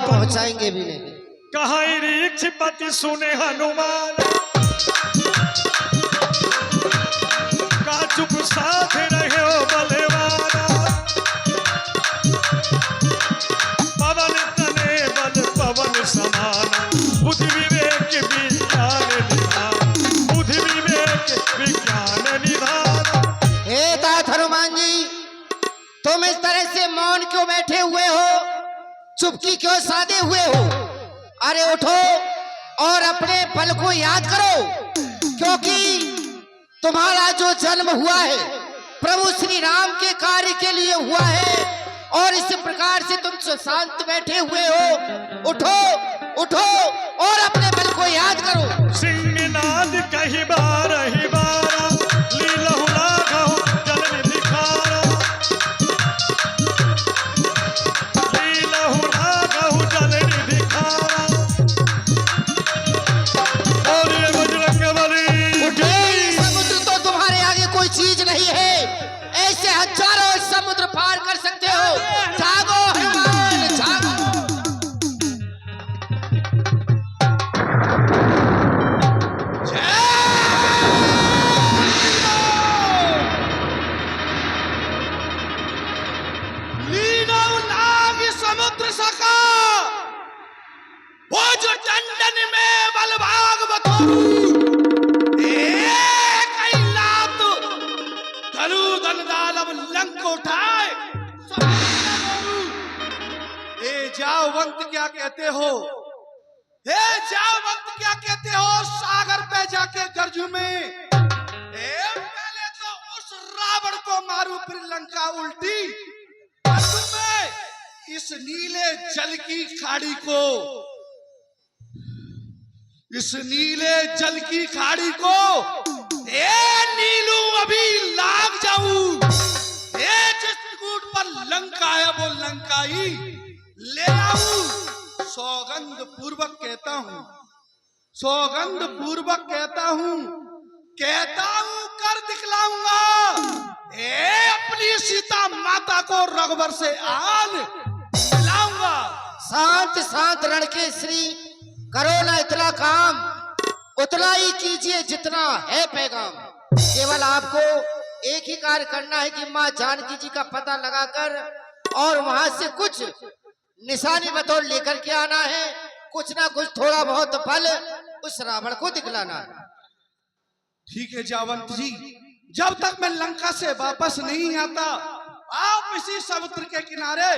पहुंचाएंगे भी नहीं। कहा रीक्षपति सुने हनुमान, का चुप साथ रहे हो बलवाना। पवन तने बल पवन समाना, बुद्धि विवेक विज्ञान निधान, बुद्धि विवेक विज्ञान निधान। हे तात हनुमान जी, तुम इस तरह से मौन क्यों बैठे हुए हो, चुपकी क्यों साधे हुए हो? अरे उठो और अपने बल को याद करो, क्योंकि तुम्हारा जो जन्म हुआ है प्रभु श्री राम के कार्य के लिए हुआ है, और इस प्रकार से तुम शांत बैठे हुए हो। उठो उठो और अपने बल को याद करो। सिंहनाद कही बार ही बारा, लीलहु लाघव जल दिखारा। लीलहु लाघव जल दिखारा। और ये बजरंग बली उठे, समुद्र तो तुम्हारे आगे कोई चीज नहीं है, ऐसे हजारों समुद्र पार कर सकते हो। जागो हनुमान जागो। समुद्र सका वो जो टंडन में बलभाग बतोरू, कई लात धनु धनदानव लंक उठाए। ए जावंत क्या कहते हो, हे जावंत क्या कहते हो, सागर पे जाके गरजू में। पहले तो उस रावण को मारू, फिर लंका उल्टी। इस नीले जल की खाड़ी को, इस नीले जल की खाड़ी को नीलू अभी लाग जाऊं। जिस कूट पर लंका है वो लंका ही ले आऊं। सौगंध पूर्वक कहता हूं, सौगंध पूर्वक कहता हूं कर दिखलाऊंगा। अपनी सीता माता को रघुवर से आन लाऊंगा। शांत शांत रणकेसरी, करो ना इतना काम, उतना ही कीजिए जितना है पैगाम। केवल आपको एक ही कार्य करना है कि माँ जानकी जी का पता लगाकर और वहां से कुछ निशानी बतौर लेकर के आना है। कुछ ना कुछ थोड़ा बहुत बल उस रावण को दिखलाना है। ठीक है जावंत जी, जब तक मैं लंका से वापस नहीं आता आप इसी समुद्र के किनारे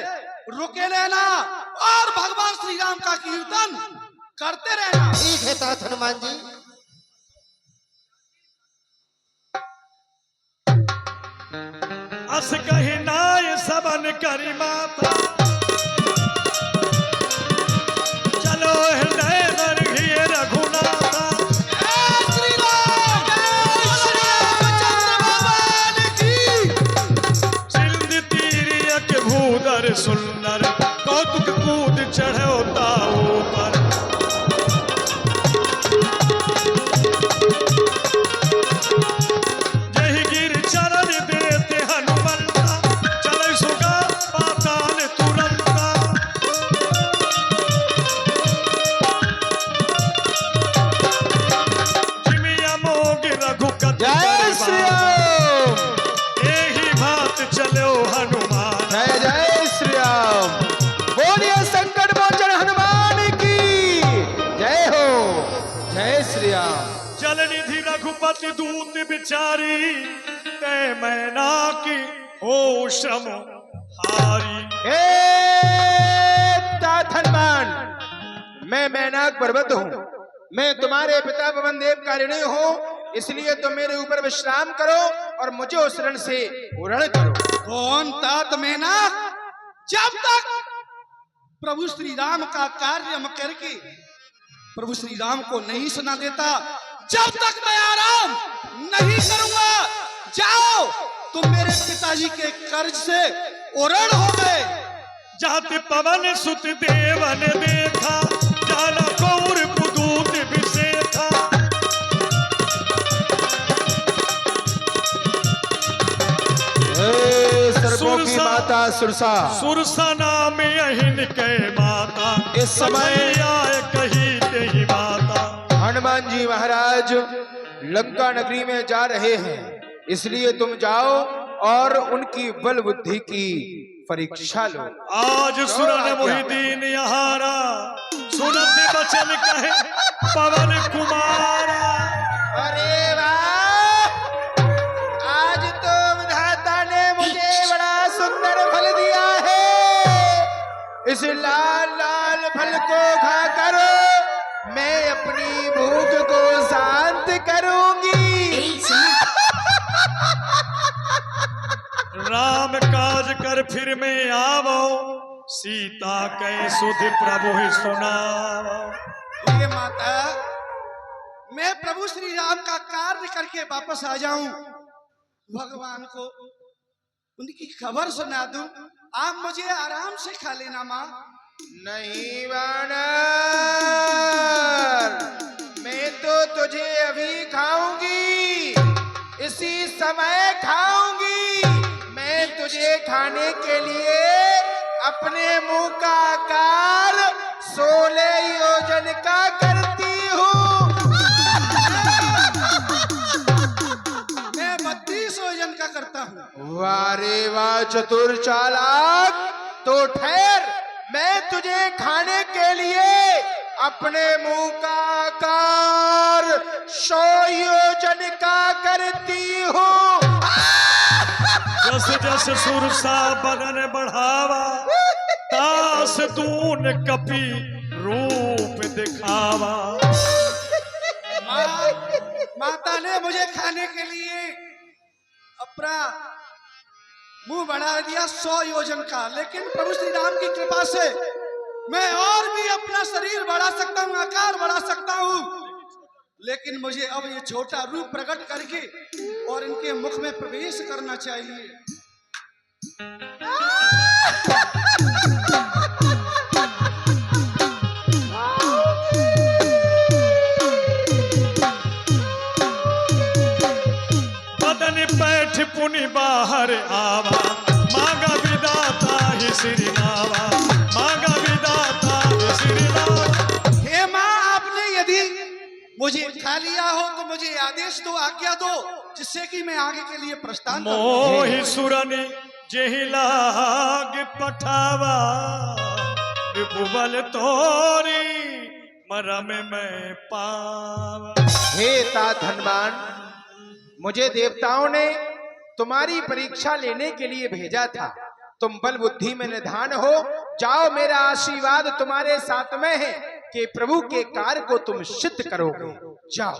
रुके रहना और भगवान श्री राम का कीर्तन करते रहना। ठीक है तात हनुमान जी। अस कही नाय सबन करी माता, चलो हृदय दर्घिय रघुनाथा। श्री राम चंद्र भगवान की। सिंध तीरिय के भूधर सुंदर, कौतुक कूद चढ़ो ताऊ पर। जहि गिर चरण देते हनुमंता, चले सुगा पाताल तुरंता। जिमिया मोग रघुपति जय श्री राम, एहि भात चलो हनुमान। जय जय श्री राम। बोलिए संकट मोचन हनुमान की जय हो। जय श्री राम। जल निधि रघुपति दूत बिचारी, तय मैना की हो श्रम हारी। हे तात हनुमान, मैं मैनाक पर्वत हूँ, मैं तुम्हारे पिता पवन देव का ऋणी हूँ, इसलिए तुम मेरे ऊपर विश्राम करो और मुझे उस ऋण से पूर्ण करो। कौन तात मेनक? जब तक प्रभु श्री राम का कार्य हम करके प्रभु श्री राम को नहीं सुना देता, जब तक मैं आराम नहीं करूंगा। जाओ, तुम मेरे पिताजी के कर्ज से उरण हो गए। जाति पवन सुत देवन देखा, जाना कौर पुदूत विसेखा। सर्पों की माता सुरसा, सुरसा नाम अहिन के माता, इस समय आए कही तेही माता। हनुमान जी महाराज लंका नगरी में जा रहे हैं, इसलिए तुम जाओ और उनकी बल बुद्धि की परीक्षा लो। आज सुरन मोहिदीन यहारा सुनत बचन कहे पवन कुमारा। अरे वाह, आज तो विधाता ने मुझे बड़ा सुंदर फल दिया है। इस लाल लाल फल को खाकर मैं अपनी भूख को शांत करूंगी। राम काज कर फिर में आवो, सीता कै सुध प्रभु ही सुनावो। ये माता, मैं प्रभु श्री राम का कार्य करके वापस आ जाऊं, भगवान को उनकी खबर सुना दूं, आप मुझे आराम से खा लेना माँ। नहीं वानर, मैं तो तुझे अभी खाऊंगी, इसी समय खाऊंगी। मैं तुझे खाने के लिए अपने मुंह का आकार 16 योजन का करती हूँ। मैं 32 योजन का करता हूँ। वाह रे वाह चतुर चालाक, तो ठहर, मैं तुझे खाने के लिए अपने मुंह का आकार 100 योजन का करती हूँ। जस जस सुरसा बदन बढ़ावा, तास तून कपि रूप दिखावा। माता ने मुझे खाने के लिए अपना मुंह बढ़ा दिया 100 योजन का, लेकिन प्रभु श्री राम की कृपा से मैं और भी अपना शरीर बढ़ा सकता हूँ, आकार बढ़ा सकता हूँ। लेकिन मुझे अब ये छोटा रूप प्रकट करके और इनके मुख में प्रवेश करना चाहिए। बदन पैठ पुनि बाहर आवा, मांगा विदाता ही श्री नावा, मांगा विदाता ही श्री नावा। हे माँ, आपने यदि मुझे खा लिया हो तो मुझे आदेश दो, आज्ञा दो, जिससे कि मैं आगे के लिए प्रस्थान करूं। मोहि सुरनि जेहि लाग पठावा, विपुबल तोरी मरम में पावा। हे तात हनुमान, मुझे देवताओं ने तुम्हारी परीक्षा लेने के लिए भेजा था। तुम बल बुद्धि में निधान हो, जाओ, मेरा आशीर्वाद तुम्हारे साथ में है कि प्रभु के कार्य को तुम सिद्ध करोगे। जाओ।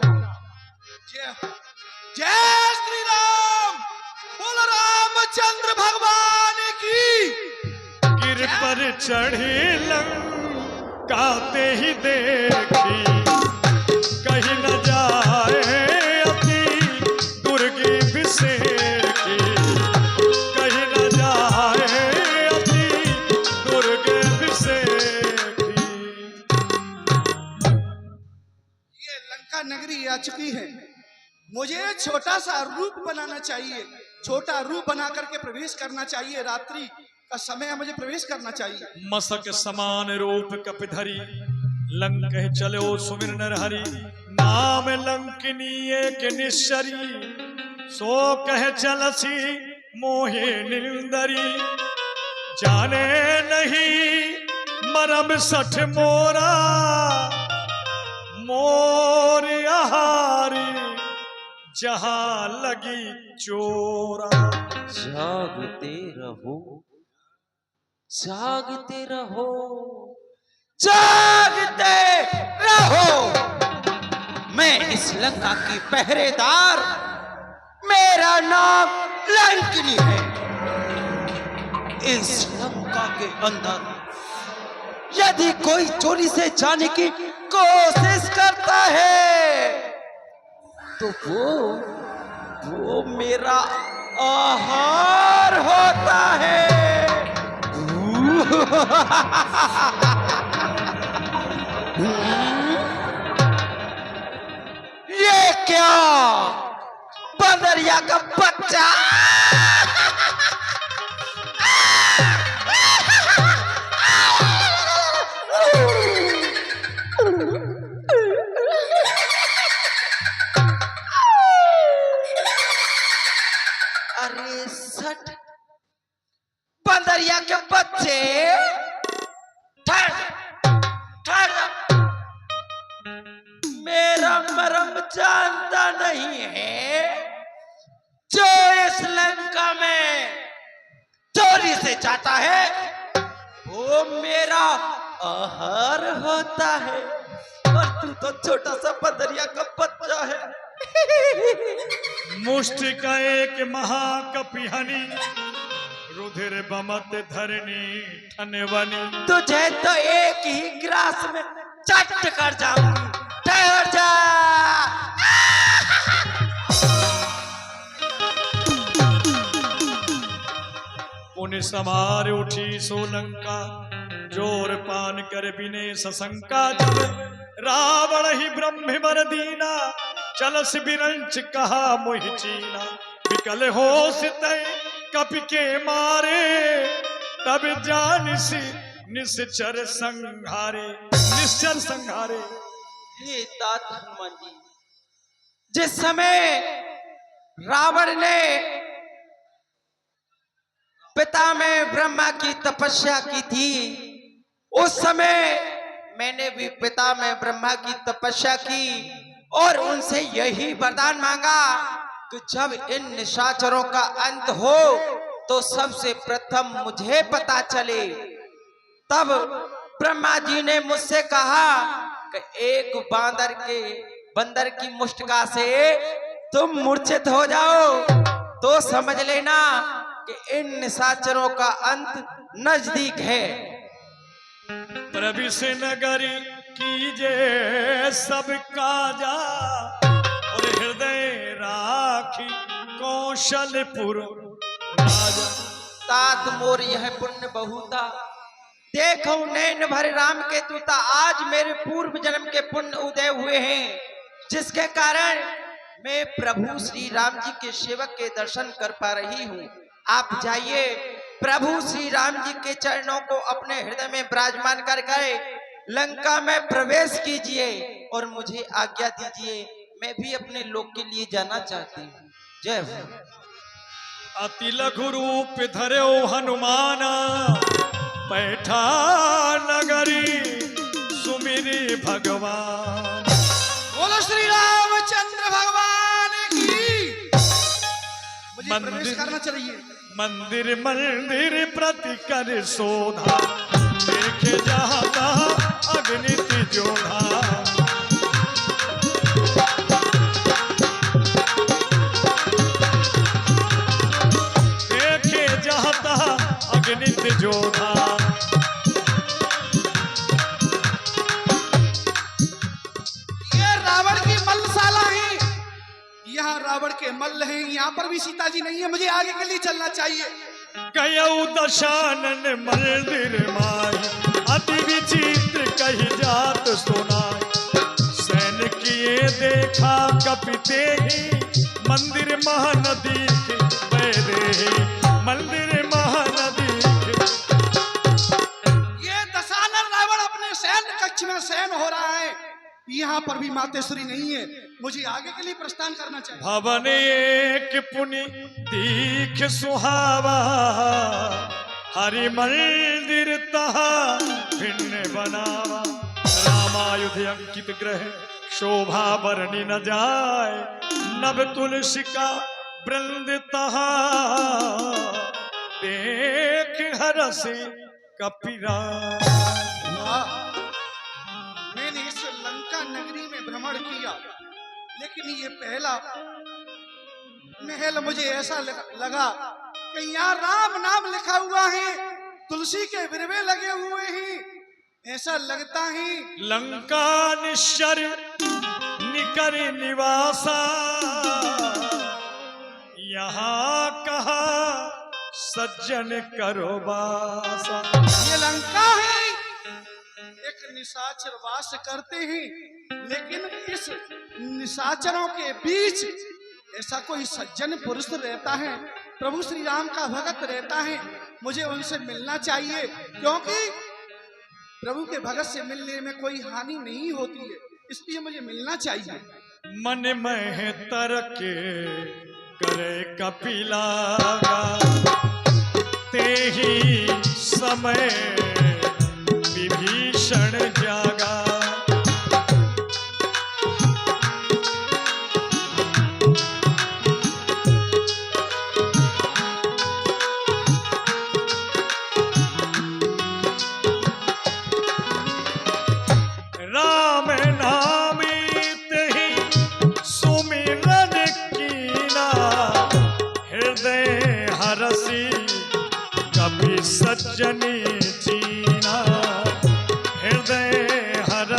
जय श्री राम, बोल रामचंद्र भगवान की। गिर पर चढ़ी लंकाते ही देखी, कहीं न जाए अति दुर्गी बिसेकी, कहीं न जाए अति दुर्गे बिसेकी। ये लंका नगरी आ चुकी है, मुझे छोटा सा रूप बनाना चाहिए, छोटा रूप बना करके प्रवेश करना चाहिए। रात्रि का समय मुझे प्रवेश करना चाहिए। मसक समान रूप कपिधरी, लंक चलो सुमिर नरहरि, नाम लंकिनी एक निश्चरी, सो कह चलसी मोहे निंदरी, जाने नहीं मरम सठ मोरा, मोर आहारी जहां लगी चोरा। जागते रहो, जागते रहो, जागते रहो। मैं इस लंका की पहरेदार, मेरा नाम लंकिनी है। इस लंका के अंदर यदि कोई चोरी से जाने की कोशिश करता है तो वो मेरा आहार होता है। ये क्या बंदरिया का बच्चा? नहीं है। जो इस लंका में चोरी से जाता है वो मेरा आहार होता है, और तू तो छोटा सा बंदरिया का बच्चा है। मुष्टि का एक महाकपिहनी, रुधिर बमत धरनी ठनवनी। तुझे तो एक ही ग्रास में चट कर जाऊंगी, ठहर जा। पुण्य समार उठी सोलंका, जोर पान कर बिने सशंका। जब रावण ही ब्रह्म बर दीना, चलस बिरंच कहा मोहि चीना। विकल होश तय कपि के मारे, तब जानिसि निश्चर संहारे। निश्चर संहारे। हे तात हनुमान जी, जिस समय रावण ने पिता में ब्रह्मा की तपस्या की थी, उस समय मैंने भी पिता में ब्रह्मा की तपस्या की और उनसे यही वरदान मांगा कि जब इन निशाचरों का अंत हो तो सबसे प्रथम मुझे पता चले। तब ब्रह्मा जी ने मुझसे कहा कि एक बंदर की मुष्टिका से तुम मूर्छित हो जाओ तो समझ लेना कि इन निशाचरों का अंत नजदीक है। प्रविश नगरी कीजे सब काजा, और हृदय राखी कौशलपुर राजा। तात मोर यह पुण्य बहुता, देखो नैन भरे राम के दूता। आज मेरे पूर्व जन्म के पुण्य उदय हुए हैं, जिसके कारण मैं प्रभु श्री राम जी के सेवक के दर्शन कर पा रही हूँ। आप जाइए, प्रभु श्री राम जी के चरणों को अपने हृदय में विराजमान कर गए लंका में प्रवेश कीजिए और मुझे आज्ञा दीजिए, मैं भी अपने लोक के लिए जाना चाहती हूँ। जय हो। अति लघु रूप धर्यो हनुमाना, बैठा नगरी सुमिरी भगवान। बोलो श्री रामचंद्र भगवान की। मुझे प्रवेश करना चाहिए। मंदिर मंदिर प्रति कर शोधा, देखे जहाँ तहाँ अग्नि जोधा। देखे जहाँ तहाँ अग्नि जोधा। ये रावण की मल्लशाला है, यहाँ रावण के मल्ल हैं। यहाँ पर भी सीता जी नहीं है, मुझे आगे के लिए चलना चाहिए। गयौ दशानन मंदिर माई, अति विचित्र कही जात सुनाई। सैन किए देखा कपिते ही, मंदिर महानदी बैदे। मंदिर महानदी। ये दशानन रावण अपने सैन्य कक्ष में शयन हो रहा है, यहाँ पर भी मातेश्वरी नहीं है, मुझे आगे के लिए प्रस्थान करना चाहिए। भवन एक पुनि दीख सुहावा, हरि मंदिर तहा भिन्न बनावा। रामायुध अंकित ग्रह शोभा बरनी न जाय, नभ तुलसी का वृंद तहा देख हरस कपिरा। मैंने इस लंका नगरी में भ्रमण किया, लेकिन ये पहला महल मुझे ऐसा लगा कि यहाँ राम नाम लिखा हुआ है, तुलसी के विरवे लगे हुए हैं, ऐसा लगता है। लंका निश्चर निकर निवासा, यहाँ कहा सज्जन करो बासा। ये लंका है, एक निशाचर वास करते हैं, लेकिन इस निशाचरों के बीच ऐसा कोई सज्जन पुरुष रहता है, प्रभु श्री राम का भगत रहता है। मुझे उनसे मिलना चाहिए, क्योंकि प्रभु के भगत से मिलने में कोई हानि नहीं होती है, इसलिए मुझे मिलना चाहिए। मन में तरके करे कपिलागा, ते ही समय विभीषण जागा।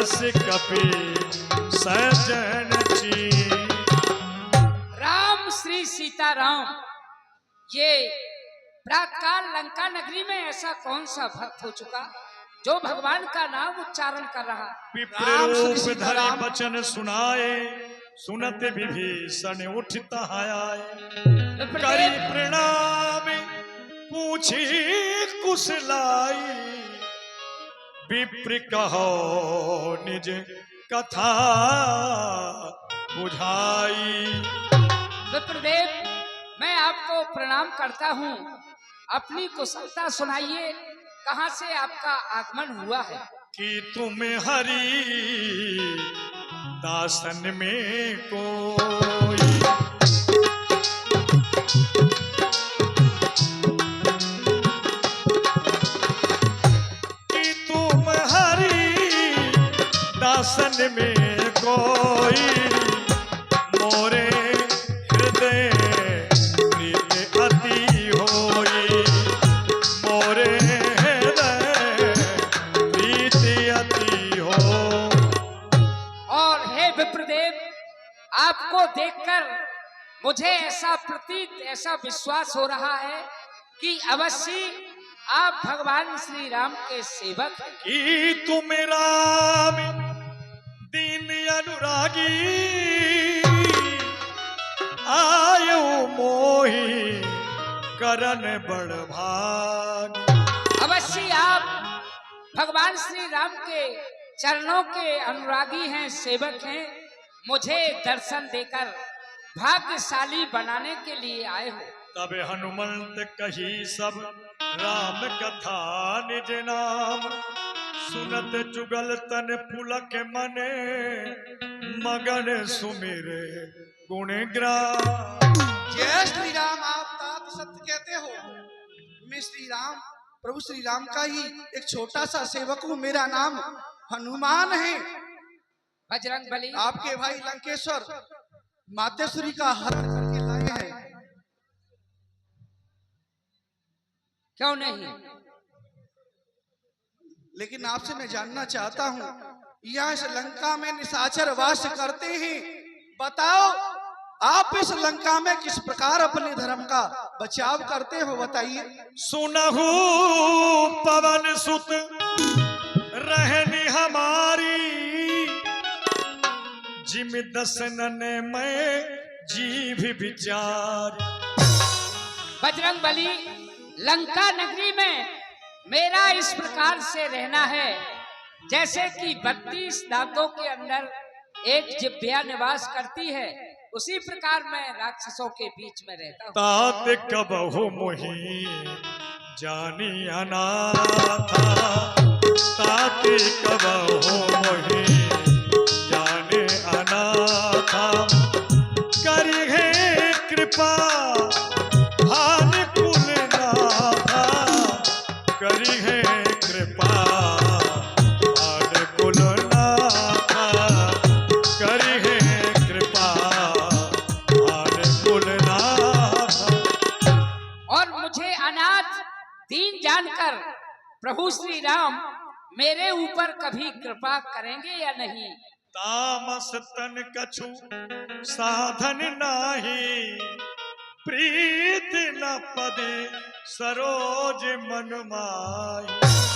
बरस कपि सजन ची। राम श्री सीताराम, ये प्रातकाल लंका नगरी में ऐसा कौन सा भक्त हो चुका जो भगवान का नाम उच्चारण कर रहा? विप्ररूप धरि वचन सुनाए, सुनत विभीषण उठता आए। करी प्रणाम पूछी कुशलाई, विप्र कहो निज कथा बुझाई। विप्रदेव, मैं आपको प्रणाम करता हूँ, अपनी कुशलता सुनाइए, कहाँ से आपका आगमन हुआ है? कि तुम हरि दासन में कोई, कि तुम हरि दासन में कोई, मोरे हृदय प्रीत अति होई, मोरे हृदय प्रीत अति हो। और हे विप्रदेव, आपको देखकर मुझे ऐसा प्रतीत, ऐसा विश्वास हो रहा है कि अवश्य आप भगवान श्री राम के सेवक हैं। कि तुम राम दीन अनुरागी, आयो मोहि करन बड़ भाग। अवश्य आप भगवान श्री राम के चरणों के अनुरागी हैं, सेवक हैं, मुझे दर्शन देकर भाग्यशाली बनाने के लिए आए हो। तब हनुमंत कही सब राम कथा निज नाम, सुनत जुगल तन पुलक मने, मगन सुमिरे गुण ग्राम। जय श्री राम। आप तात सत्य कहते हो। मैं श्री राम, प्रभु श्री राम का ही एक छोटा सा सेवक हूँ। मेरा नाम हनुमान है। बजरंग बली, आपके भाई लंकेश्वर मातेश्वरी का हरण करके लाए हैं। क्यों नहीं? लेकिन आपसे मैं जानना चाहता हूँ, यहाँ इस लंका में निशाचर वास करते हैं। बताओ, आप इस लंका में किस प्रकार अपने धर्म का बचाव करते हो, बताइए। सुनहु पवन सुत रहनी हमारी, जिम दसनन में जीभ विचार। बजरंग बली, लंका नगरी में मेरा इस प्रकार से रहना है जैसे कि 32 दांतों के अंदर एक जिह्वा निवास करती है, उसी प्रकार मैं राक्षसों के बीच में रहता हूँ। तात कबहु मोहि जानी अनाथा, तात कबहु मोहि जाने अनाथा, करी है कृपा भान कुल नाथा, करी है कृपा भान कुल नाथा, करी है कृपा भान कुल नाथा। और मुझे अनाथ दीन जानकर प्रभु श्री राम मेरे ऊपर कभी कृपा करेंगे या नहीं? तामस तन कछु साधन नाही, प्रीत न पदे सरोज मन माई।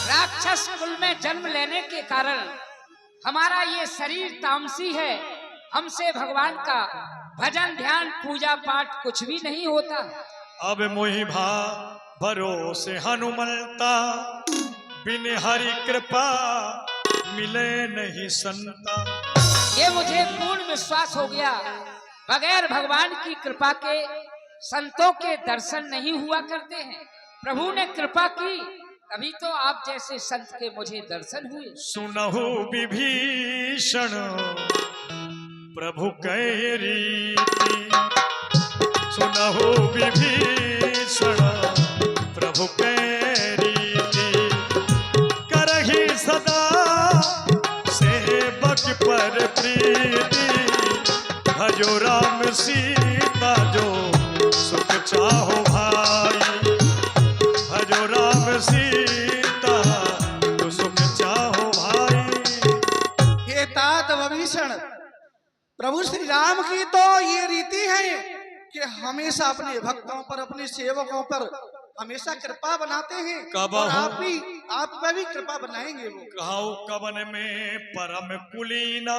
राक्षस कुल में जन्म लेने के कारण हमारा ये शरीर तामसी है, हमसे भगवान का भजन ध्यान पूजा पाठ कुछ भी नहीं होता। अब मोहि भा भरोसे हनुमंता, बिन हरि कृपा मिले नहीं संता। ये मुझे पूर्ण विश्वास हो गया, बगैर भगवान की कृपा के संतों के दर्शन नहीं हुआ करते हैं। प्रभु ने कृपा की, तभी तो आप जैसे संत के मुझे दर्शन हुए। सुनहु विभीषण प्रभु कै रीति, सुनहु विभीषण प्रभु कै रीति, करहि सदा सेवक पर प्रीति, भजो राम सीता जो सुख चाहो भाई, भजो राम सीता जो सुख चाहो भाई। विभीषण, प्रभु श्री राम की तो ये रीति है कि हमेशा अपने भक्तों पर, अपने सेवकों पर हमेशा कृपा बनाते हैं। कब और हो? आप पे भी कृपा बनाएंगे वो। कहो कवन में परम कुलीना,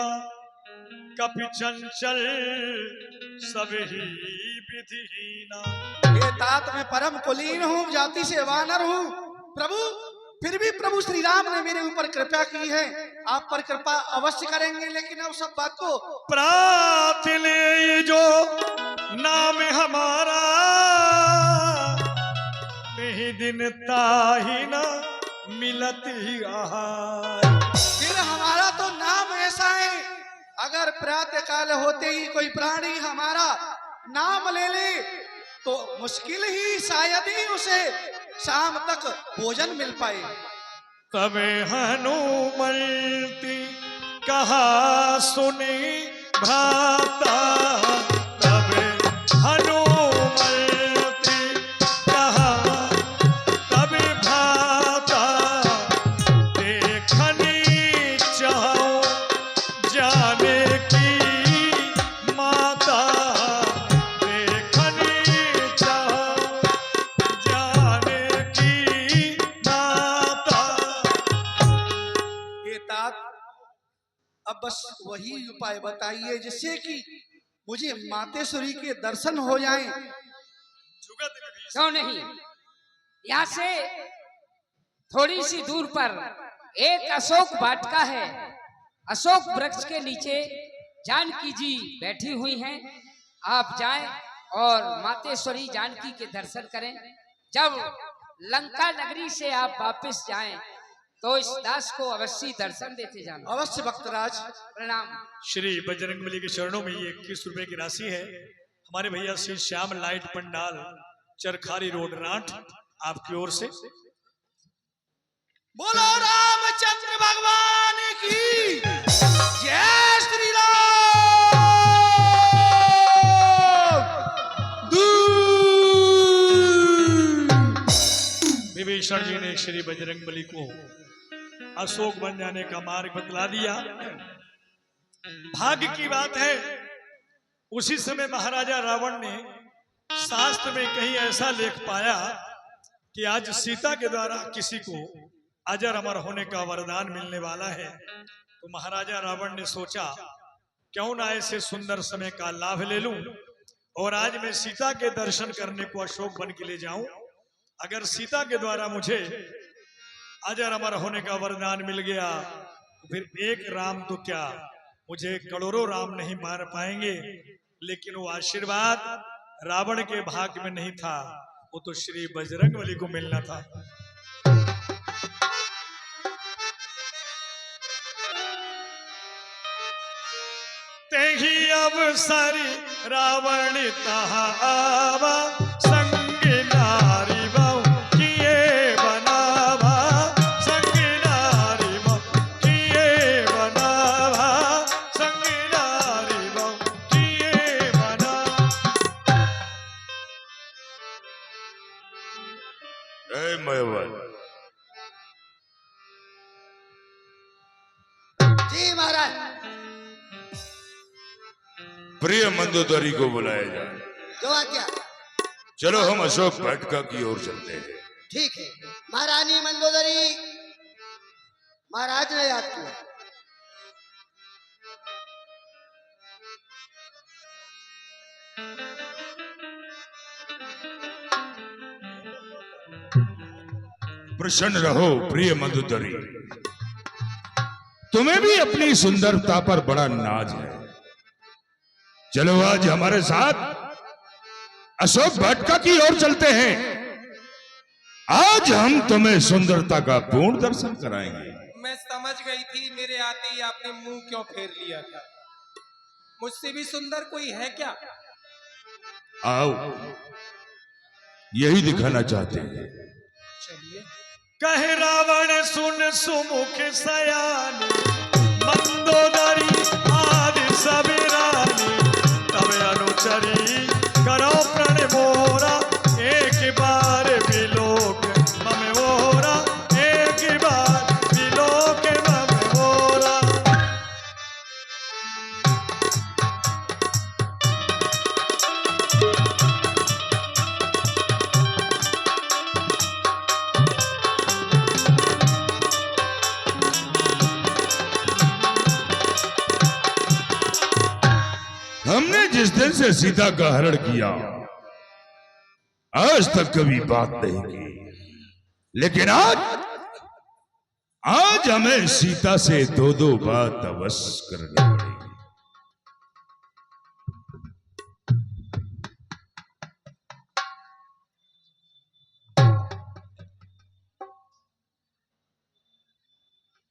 कपि चंचल सब ही विधिहीना। ये तात में परम कुलीन हूँ, जाति से वानर हूँ प्रभु, फिर भी प्रभु श्री राम ने मेरे ऊपर कृपा की है। आप पर कृपा अवश्य करेंगे, लेकिन अब सब बात को प्रात ले जो नाम हमारा, नहीं दिन ताही न मिलत ही आहार। फिर हमारा तो नाम ऐसा है, अगर प्रातः काल होते ही कोई प्राणी हमारा नाम ले ले तो मुश्किल ही शायद ही उसे शाम तक भोजन मिल पाए। तबे हनुमंती कहा सुनी भ्राता, तबे हनुमंती कहा तबे भ्राता, देखनी चाहो जाने की माता, देखनी चाहो जाने की माता। ये तात, अब बस वही उपाय बताइए जिससे कि मुझे मातेश्वरी के दर्शन हो जाएं। क्यों नहीं, यहाँ से थोड़ी सी दूर पर एक अशोक वाटिका है। अशोक वृक्ष के नीचे जानकी जी बैठी हुई हैं। आप जाएं और मातेश्वरी जानकी के दर्शन करें। जब लंका नगरी से आप वापस जाएं तो इस दास को अवश्य दर्शन देते जाना। अवश्य भक्तराज, प्रणाम। श्री बजरंगबली के चरणों में ये 21 रुपए की राशि है। हमारे भैया Shri Shyam light pandal, Charkhari road, Rand, आपकी ओर से। बोलो रामचंद्र भगवान की जय। श्री राम। विभीषण जी ने श्री बजरंगबली को अशोक बन जाने का मार्ग बतला दिया। भाग्य की बात है, उसी समय महाराजा रावण ने शास्त्र में कहीं ऐसा लेख पाया कि आज सीता के द्वारा किसी को अजर अमर होने का वरदान मिलने वाला है। तो महाराजा रावण ने सोचा क्यों ना ऐसे सुंदर समय का लाभ ले लूं और आज मैं सीता के दर्शन करने को अशोक वन के लिए जाऊं। अगर सीता के द्वारा मुझे अजर अमर होने का वरदान मिल गया तो फिर एक राम तो क्या, मुझे करोड़ों राम नहीं मार पाएंगे। लेकिन वो आशीर्वाद रावण के भाग्य में नहीं था, वो तो श्री बजरंगबली को मिलना था। तेही अवसर रावण तहा आवा, संग नारी बहु किए बनावा, संग नारी बहु किए बनावा, संग नारी बहु किए बनावा। जय मयवर। जी महाराज। प्रिय मंदोदरी को बुलाया जाए। जो आज्ञा। चलो हम अशोक वाटिका की ओर चलते हैं। ठीक है। महारानी मंदोदरी, महाराज ने याद किया। प्रसन्न रहो प्रिय मंदोदरी, तुम्हें भी अपनी सुंदरता पर बड़ा नाज है। चलो आज हमारे साथ अशोक वाटिका की ओर चलते हैं। आज हम तुम्हें सुंदरता का पूर्ण दर्शन कराएंगे। मैं समझ गई थी, मेरे आते ही आपने मुंह क्यों फेर लिया था। मुझसे भी सुंदर कोई है क्या? आओ, यही दिखाना चाहते हैं। चलिए। कहे रावण सुन सुमुख सयान, मंदोदरी आज सबरानी, तब अनुचरी करो प्रण मोरा, एक बार बिलोक मम मोरा, एक बार बिलोक मम मोरा। जिस दिन से सीता का हरण किया आज तक कभी बात नहीं की, लेकिन आज हमें सीता से दो दो बात अवश्य करनी पड़ेगी।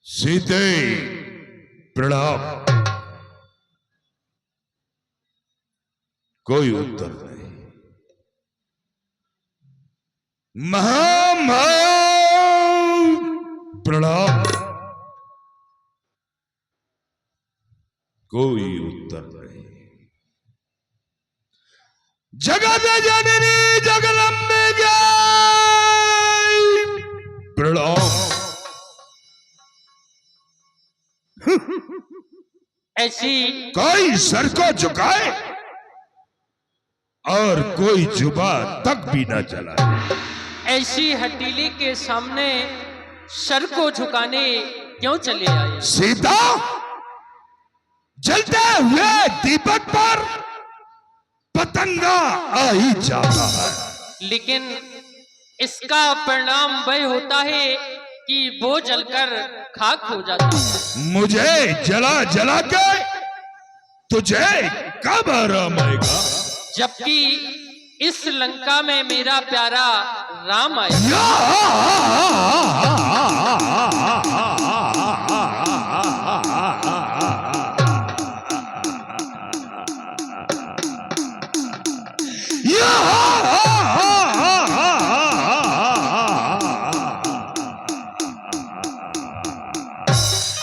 सीते प्रणाम। कोई उत्तर नहीं। प्रणाम। कोई उत्तर नहीं। जगत जननी जगदम्बे प्रणाम। ऐसी कोई सर को झुकाए और कोई जुबा तक भी न चलाए। ऐसी हथेली के सामने सर को झुकाने क्यों चले आए? सीता जलते हुए दीपक पर पतंगा आ ही जाता है, लेकिन इसका परिणाम वह होता है कि वो जलकर खाक हो जाता है। मुझे जला जला के तुझे कब आराम आएगा? जबकि इस लंका में मेरा प्यारा राम आया।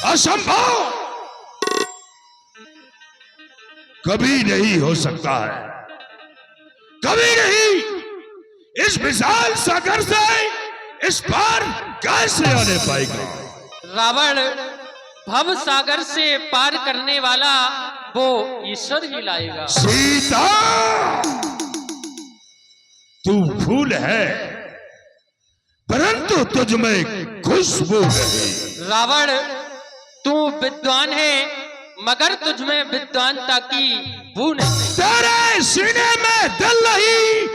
असंभव कभी नहीं हो सकता है, कभी नहीं। इस विशाल सागर से इस पार कैसे आने पाएगा? रावण भव सागर से पार करने वाला वो ईश्वर ही लाएगा। सीता तू फूल है परंतु तुझ में खुशबू नहीं। रावण तू विद्वान है मगर तुझ में विद्वानता की बू नहीं। तेरे सीने में दिल नहीं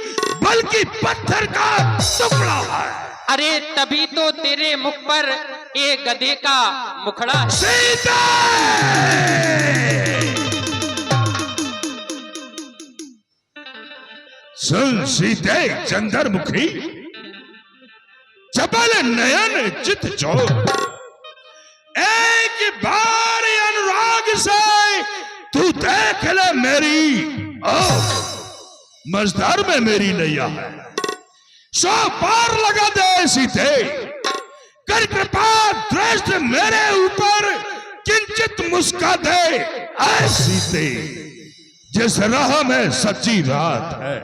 बल्कि पत्थर का टुकड़ा है। अरे तभी तो तेरे मुख पर एक गधे का मुखड़ा है। सीता सुन सीते चंद्रमुखी चपल नयन चित चोर, एक बार अनुराग से तू देख ले मेरी मझधार में मेरी नैया है। 100 पार लगा दे सीते, कर कृपा दृष्ट मेरे ऊपर किंचित मुस्का दे। ऐ सीते जिस राह में सच्ची रात है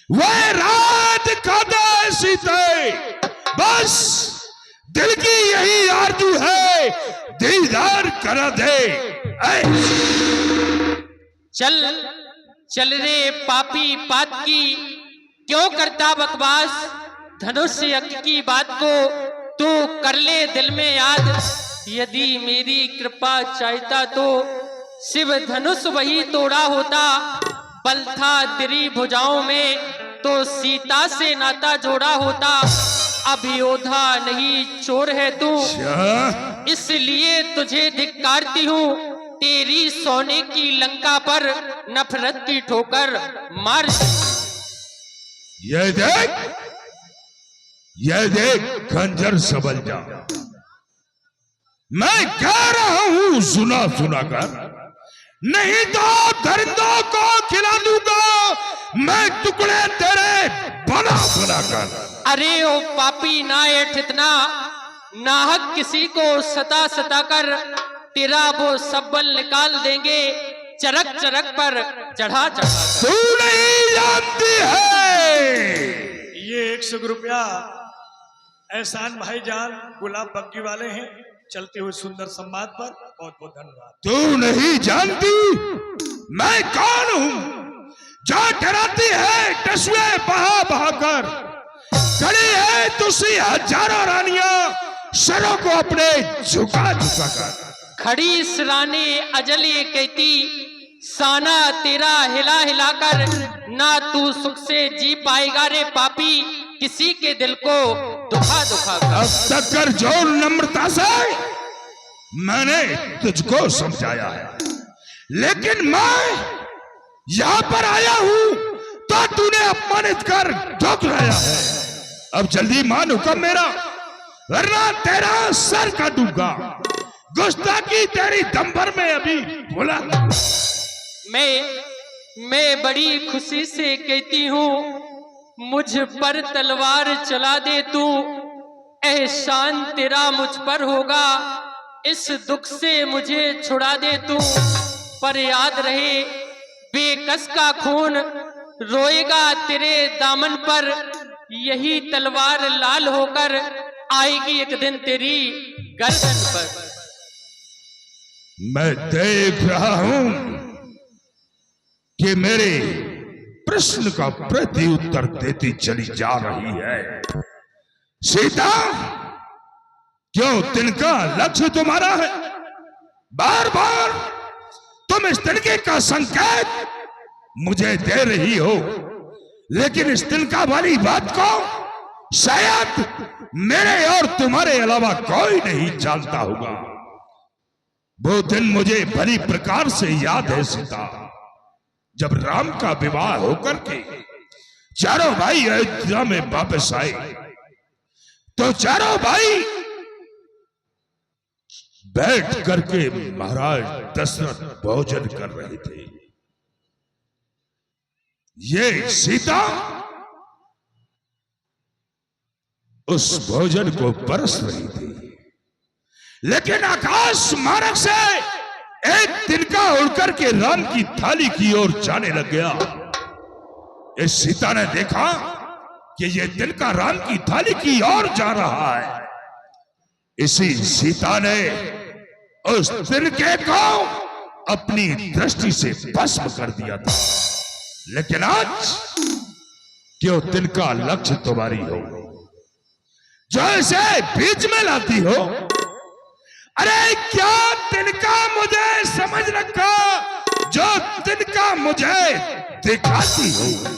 वह रात का दे सीते। बस दिल की यही आरज़ू है दीदार करा दे। चल चल रे पापी पात की क्यों करता बकवास। धनुष यज्ञ की बात को तू कर ले दिल में याद। यदि मेरी कृपा चाहता तो शिव धनुष वही तोड़ा होता। बल था तेरी भुजाओं में तो सीता से नाता जोड़ा होता। अब योद्धा नहीं चोर है तू इसलिए तुझे धिक्कारती हूँ। तेरी सोने की लंका पर नफरत की ठोकर मार। ये देख खंजर सबल जा। मैं कह रहा हूं सुना सुना कर, नहीं तो दरिंदों को खिला दूंगा मैं टुकड़े तेरे बना बना कर। अरे ओ पापी नायठ इतना नाहक किसी को सता सता कर तेरा वो सब बल निकाल देंगे चरक चरक पर चढ़ा चढ़ा। तू नहीं जानती है ये 100 रुपया एहसान भाईजान गुलाब बग्गी वाले हैं चलते हुए सुंदर संवाद पर। बहुत बहुत धन्यवाद। तू नहीं जानती मैं कौन हूं जो डराती है टसुए बहा बहा कर। खड़ी है तुसी हजारों रानियां सरों को अपने झुका झुका कर। खड़ी इस रानी अजली कहती साना तेरा हिला हिलाकर ना तू सुख से जी पाएगा रे पापी, किसी के दिल को दुखा दुखा कर। अब तक कर जोर नम्रता से मैंने तुझको समझाया है, लेकिन मैं यहां पर आया हूं तो तूने अपमानित कर ठुकराया है। अब जल्दी मान हुक्म मेरा, वरना तेरा सर काटूंगा। गुस्ताखी तेरी दम भर में अभी बोला। मैं बड़ी खुशी से कहती हूँ, मुझ पर तलवार चला दे तू, एहसान तेरा मुझ पर होगा, इस दुख से मुझे छुड़ा दे तू। पर याद रहे बेकस का खून रोएगा तेरे दामन पर, यही तलवार लाल होकर आएगी एक दिन तेरी गर्दन पर। मैं देख रहा हूं कि मेरे प्रश्न का प्रति उत्तर देती चली जा रही है। सीता, क्यों तिनका लक्ष्य तुम्हारा है? बार बार तुम इस तिनके का संकेत मुझे दे रही हो, लेकिन इस तिनका वाली बात को शायद मेरे और तुम्हारे अलावा कोई नहीं जानता होगा। वो दिन मुझे भली प्रकार से याद है सीता, जब राम का विवाह होकर के चारों भाई अयोध्या में वापस आए, तो चारों भाई बैठ करके महाराज दशरथ भोजन कर रहे थे। ये सीता उस भोजन को परस रही थी, लेकिन आकाश मार्ग से एक तिनका उड़कर के राम की थाली की ओर जाने लग गया। इस सीता ने देखा कि ये तिनका राम की थाली की ओर जा रहा है। इसी सीता ने उस तिनके को अपनी दृष्टि से भस्म कर दिया था। लेकिन आज क्यों तिनका लक्ष्य तुम्हारी हो, जो इसे बीच में लाती हो? अरे क्या तिनका मुझे समझ रखा, जो तिनका मुझे दिखाती हो?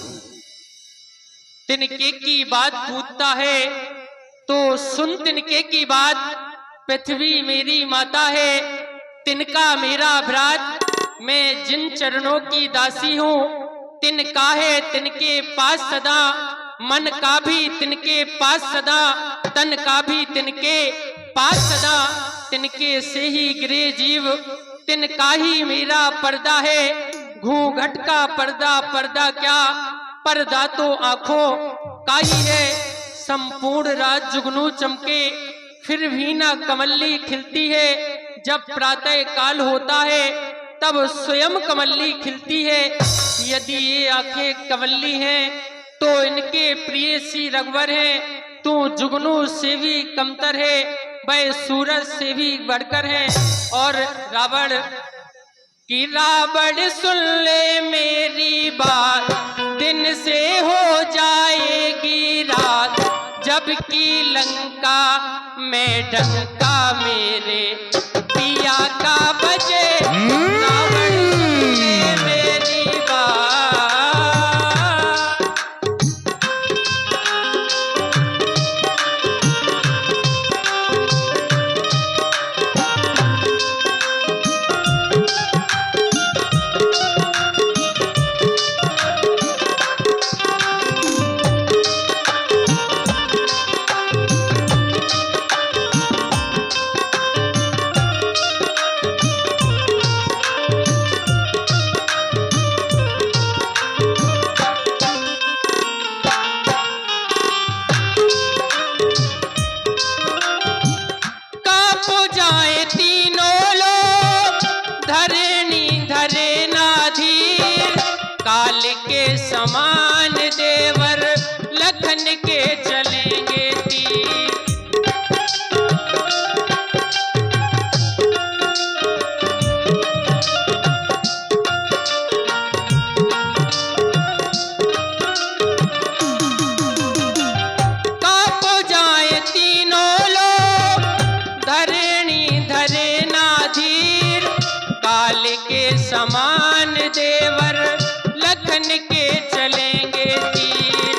तिनके की बात पूछता है तो सुन तिनके की बात, पृथ्वी मेरी माता है, तिनका मेरा भ्रात, मैं जिन चरणों की दासी हूँ, तिनका है तिनके पास सदा, मन का भी तिनके पास सदा, तन का भी तिनके पास सदा, तिनके से ही गिरे जीव, तिनका ही मेरा पर्दा है, घूंघट का पर्दा पर्दा क्या, पर्दा तो आंखों का ही है। संपूर्ण रात जुगनू चमके फिर भी ना कमली खिलती है, जब प्रातः काल होता है तब स्वयं कमली खिलती है। यदि ये आंखें कमली हैं तो इनके प्रिय सी रघुवर हैं, तू जुगनू से भी कमतर है, वह सूरज से भी बढ़कर है। और रावण कि रावण सुन ले मेरी बात, दिन से हो जाएगी रात, जबकि लंका में डंका मेरे पिया का बजे, रावण सुन ले मेरी बात। समान देवर लखन के चलेंगे तीर, काप जाए तीनों लोग, धरणी धरे ना धीर, काल के समान बन के चलेंगे तीर,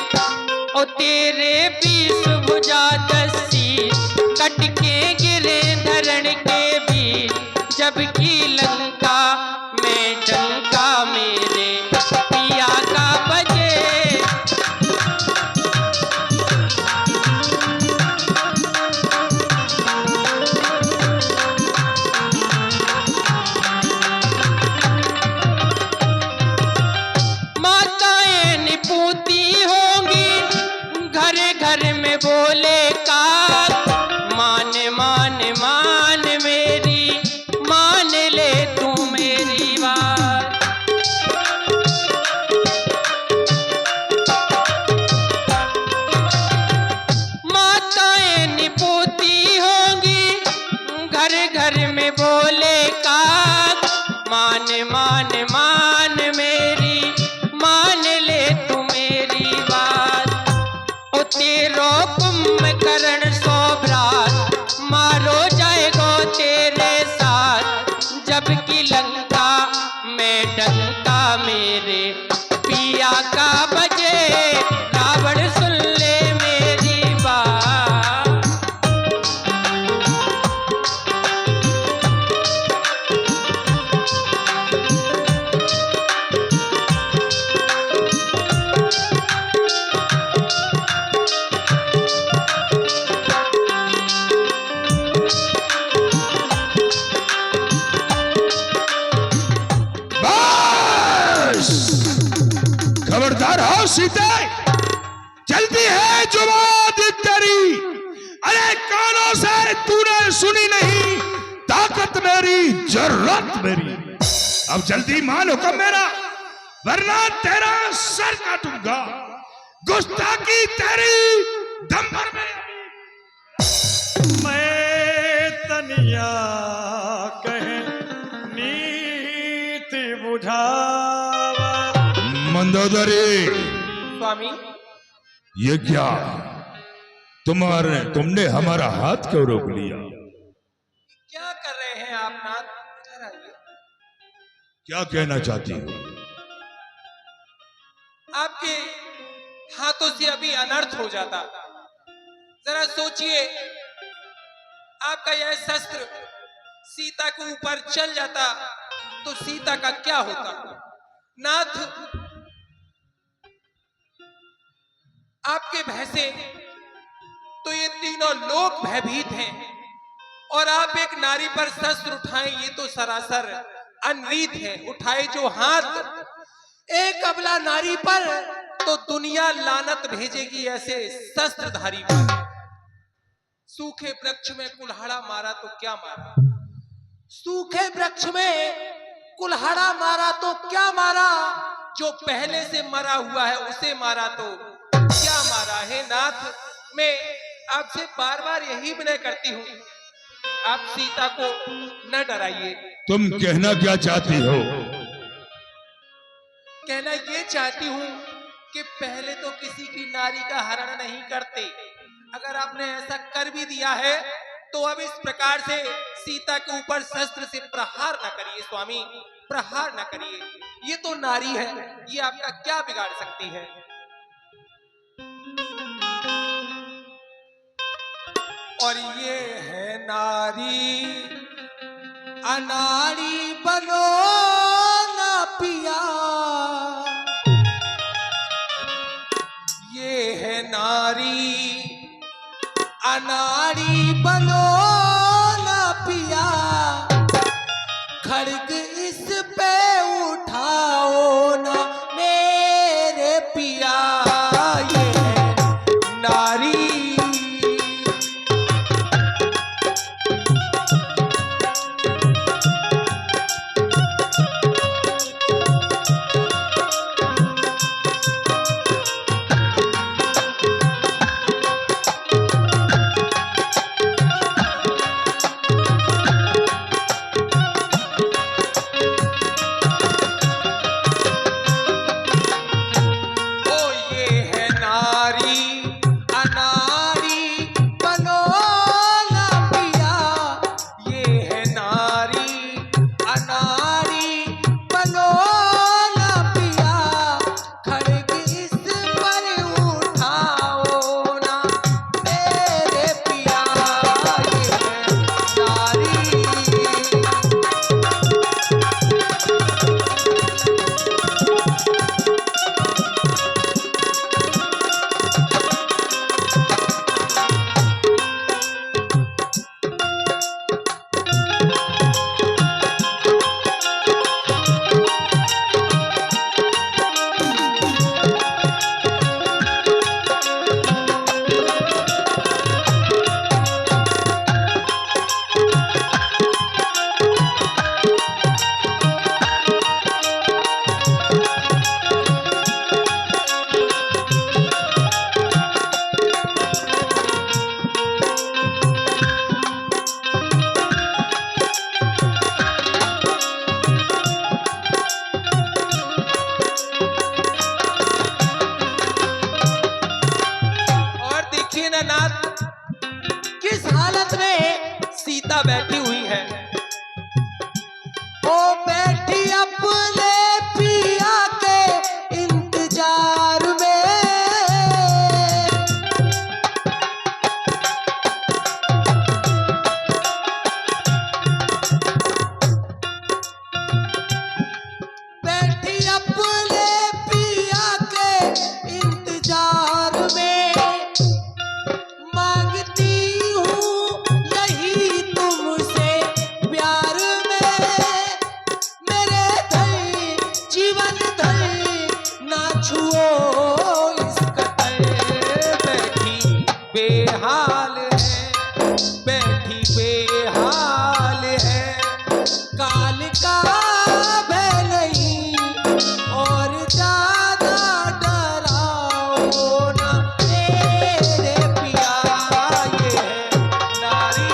और तेरे 20 भुजा 10 तीर कट के गिरे धरण के बीच, जबकि लंका में डंका मेरे पिया का बजे। माताएं निपूती होंगी घर घर में बोले काल, मान मान मान मेरी, मान ले तू मेरी बात। माताएं निपूती होंगी घर घर में बोले काल, मान मान मान मेरी, मान ले तू मेरी बात। ओ तेरो कुंभकर्ण सोभरात मारो जाएगो तेरे साथ, जबकि लंका में डंका मेरे पिया का बजे। रावण सुन ले मेरी बात। बस खबरदार हो सीते, चलती है जुबान तेरी। अरे कानों से तूने सुनी नहीं, ताकत मेरी जरूरत मेरी। अब जल्दी मान हुक्म मेरा, वरना तेरा सर काटूंगा। गुस्ताखी तेरी दम भर में। मैं तनिया कहे नीति बुझावा। मंदोदरी, स्वामी, ये क्या? तुमने हमारा हाथ क्यों रोक लिया? क्या कर रहे हैं आप नाथ? इधर आइए। क्या कहना चाहती हो? आपके हाथों से अभी अनर्थ हो जाता। जरा सोचिए, आपका यह शस्त्र सीता के ऊपर चल जाता तो सीता का क्या होता? नाथ, आपके भय से तो ये तीनों लोग भयभीत हैं, और आप एक नारी पर शस्त्र उठाएं, ये तो सरासर अनरीत है। उठाए जो हाथ एक अबला नारी पर, तो दुनिया लानत भेजेगी ऐसे शस्त्रधारी पर। सूखे वृक्ष में कुल्हाड़ा मारा तो क्या मारा? सूखे वृक्ष में कुल्हाड़ा मारा तो क्या मारा? जो पहले से मरा हुआ है उसे मारा तो क्या मारा है? नाथ, मैं आपसे बार बार यही विनय करती हूँ, आप सीता को न डराइए। तुम कहना क्या चाहती हो? कहना ये चाहती हूँ कि पहले तो किसी की नारी का हरण नहीं करते। अगर आपने ऐसा कर भी दिया है तो अब इस प्रकार से सीता के ऊपर शस्त्र से प्रहार न करिए स्वामी, प्रहार न करिए। ये तो नारी है, ये आपका क्या बिगाड़ सकती है? और ये है नारी, अनाड़ी बनो ना पिया। ये है नारी, अनाड़ी बनो ना पिया। खड़ग इस पे उठाओ ना मेरे पिया। ये है नारी, का भय नहीं और ज्यादा डराओ ना मेरे पिया, ये है नारी।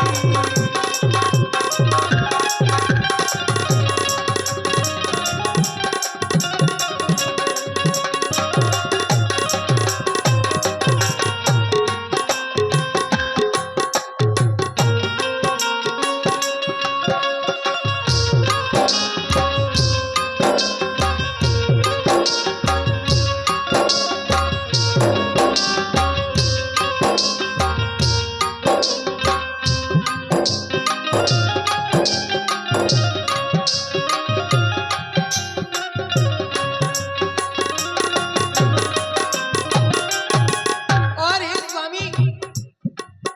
और हे स्वामी,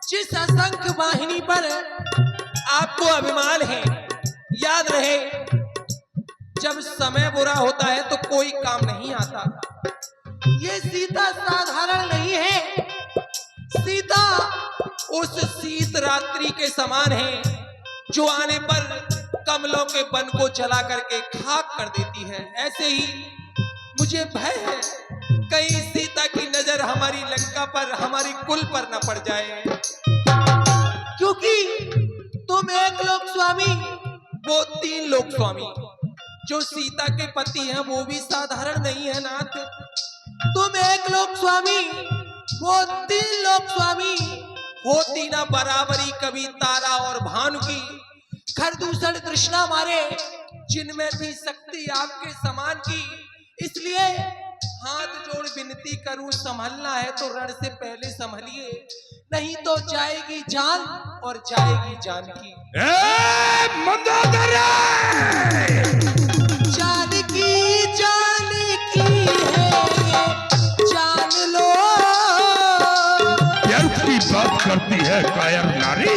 जिस असंख्य वाहिनी पर आपको अभिमान है, याद रहे जब समय बुरा होता है तो कोई काम नहीं आता। ये सीता साधारण नहीं है, सीता उस शीत रात्रि के समान है जो आने पर कमलों के वन को जला करके खाक कर देती है। ऐसे ही मुझे भय है कहीं सीता की नजर हमारी लंका पर, हमारी कुल पर न पड़ जाए, क्योंकि तुम एक लोक स्वामी, वो 3 लोक स्वामी। जो सीता के पति हैं वो भी साधारण नहीं है नाथ। तुम एक लोक स्वामी, वो 3 लोक स्वामी। होती ना बराबरी कभी तारा और भानु की, खरदूषण तृष्णा मारे जिनमें थी शक्ति आपके समान की। इसलिए हाथ जोड़ विनती करूं, संभलना है तो रण से पहले संभलिए, नहीं तो जाएगी जान और जाएगी जानकी। मंदोदरी! जानकी जानकी है ये, जान लो। व्यर्थ की बात करती है कायर नारी।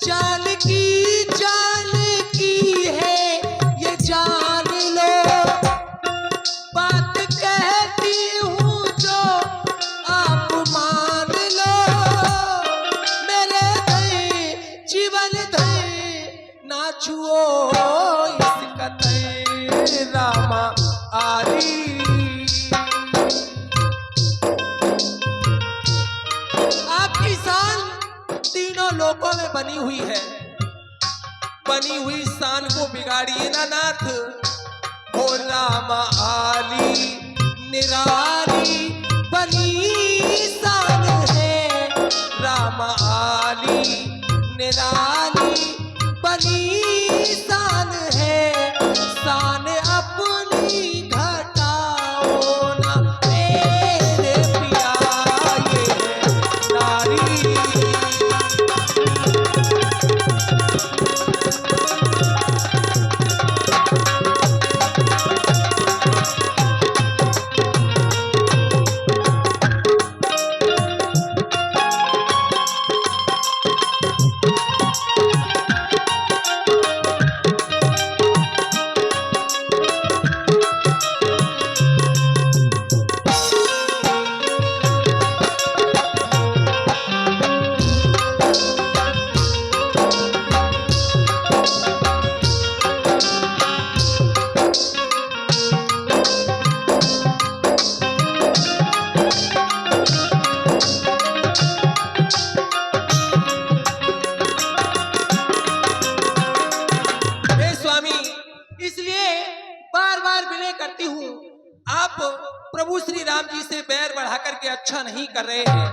जानकी जानकी है ये, जान लो। बात कहती हूँ जो आप मान लो। मेरे दई जीवन दई ना छुओ इसका दई, रामा आरी। आपकी शान तीनों लोकों में बनी हुई है, बनी हुई शान को बिगाड़िए ना नाथ। ओ रामा आली निराली बनी शान है, रामा आली निराली बनी शान है। शान अपनी घटाओ ना मेरे पिया, ये है नारी। प्रभु श्री राम जी से बैर बढ़ा करके अच्छा नहीं कर रहे हैं।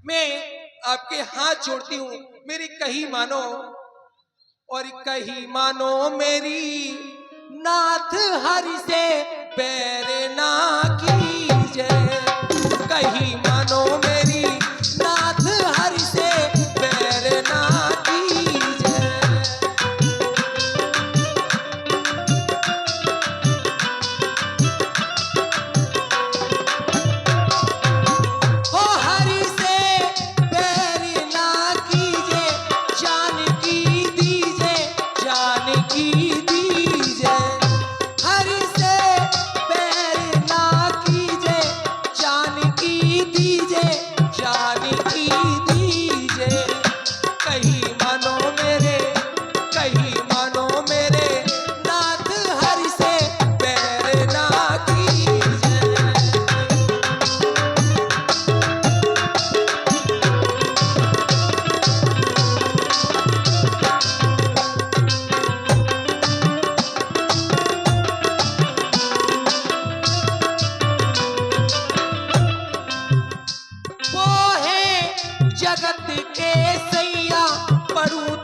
मैं आपके हाथ जोड़ती हूँ, मेरी कही मानो और कही मानो मेरी, नाथ हरि से बैर ना कीजिए। कही मानो मेरी, नाथ हरि से बैर ना कीजिए। ओ हरि से बैर ना कीजिए, जानकी दीजिए, जानकी दीजिए। हरि से बैर ना कीजिए, दीजे, जान की दीजे। कहीं मानो मेरे, कहीं मानो मेरे, नाथ हरि से बैर ना कीजे। वो है जगत के सैया, परू